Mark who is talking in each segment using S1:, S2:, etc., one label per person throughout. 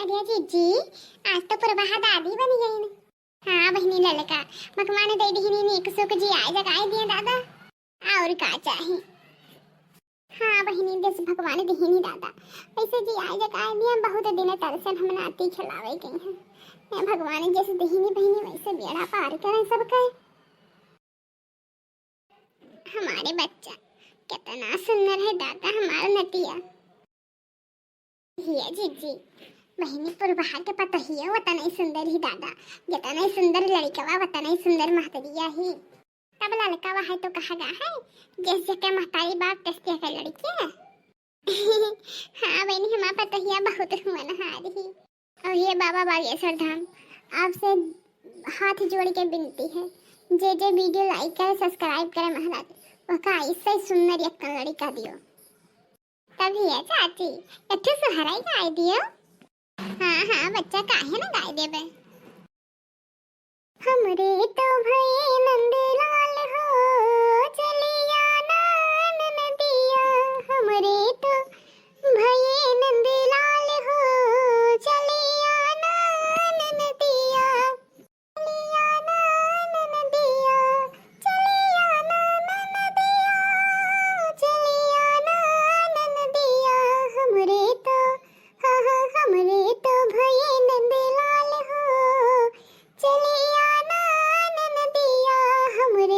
S1: अरे जीजी आज तो प्रभा दादी बन गई ना। हाँ बहिनी ललका मकवाने दे दीनी ने एक सुख जी आए जगाए दिए दादा और का चाहे। हाँ बहिनी जैसे भगवान दीनी दादा वैसे जी आए जगाए दिए बहुत दिन तरसन हम नाती खिलावे गई हैं। मैं भगवान जैसे दीनी बहिनी वैसे बेड़ा पार करें सबका। हमारे बच्चा कितना सुंदर है दादा हमारा नतिया। हिया जीजी बहिनी प्रभा के पता ही है वतना ही सुंदर ही दादा जितना ही सुंदर लड़का वतना ही सुंदर महतरिया ही। तब लड़का है तो कहा गा है जैसे के महतारी बाप तस्ते का लड़की है। हाँ बहनी हमारा पता ही है बहुत मनहारी ही। और ये बाबा बागेश्वर धाम आपसे हाथ जोड़ के विनती है जे वीडियो लाइक करे सब्सक्राइब करे महाराज वका इससे सुंदर एक लड़का दियो। तभी है चाची अच्छे सुहराई गाय दियो। हाँ हाँ बच्चा काहे ना गाय देबे। हमरे तो भये नंदलाल हो चलिया नान नदिया। हमरे तो भये नंदलाल हो चलिया नान नदिया। चलिया नान नदिया चलिया नान नदिया चलिया नान नदिया। हमरे तो हाँ हाँ हमरे तो भये नंदलाल हो चलिया नान नदिया। हमरे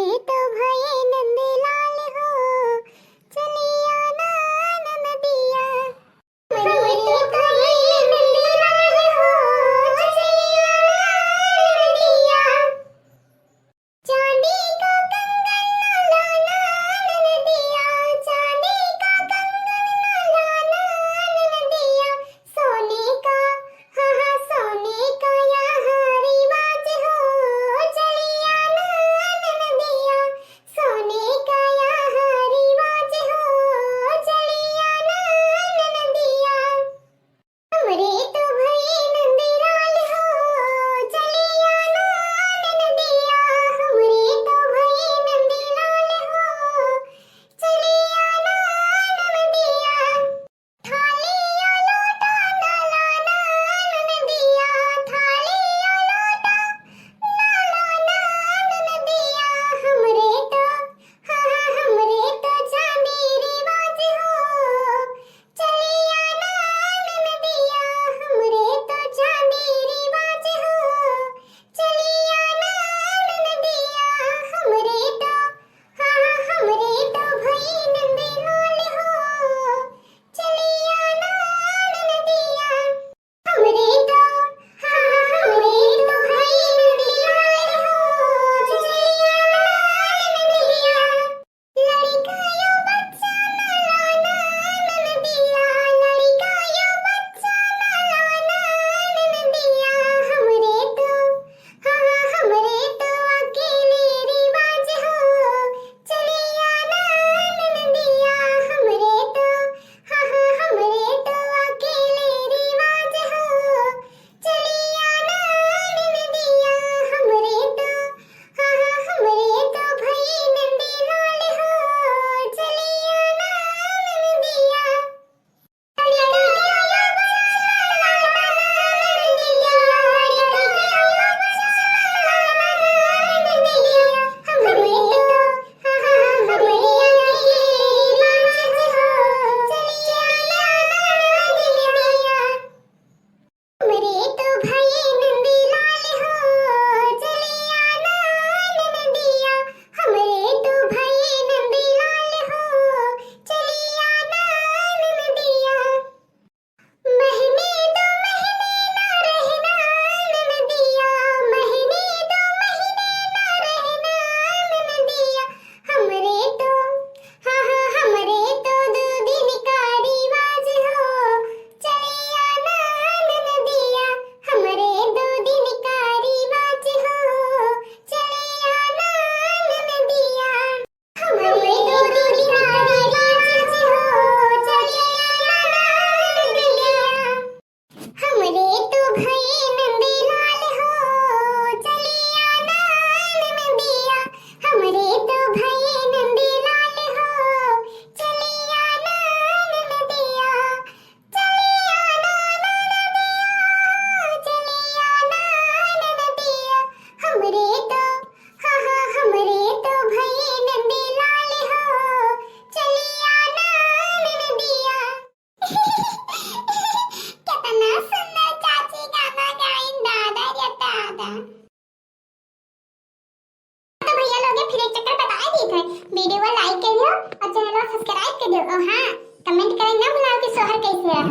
S1: दो और हाँ कमेंट करें ना भुलाओ कि सोहर कैसे रहा।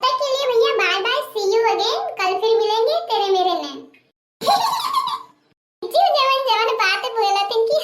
S1: तब के लिए भैया bye bye, see you again, कल फिर मिलेंगे तेरे मेरे में। जवन जवन बात बोला तिनकी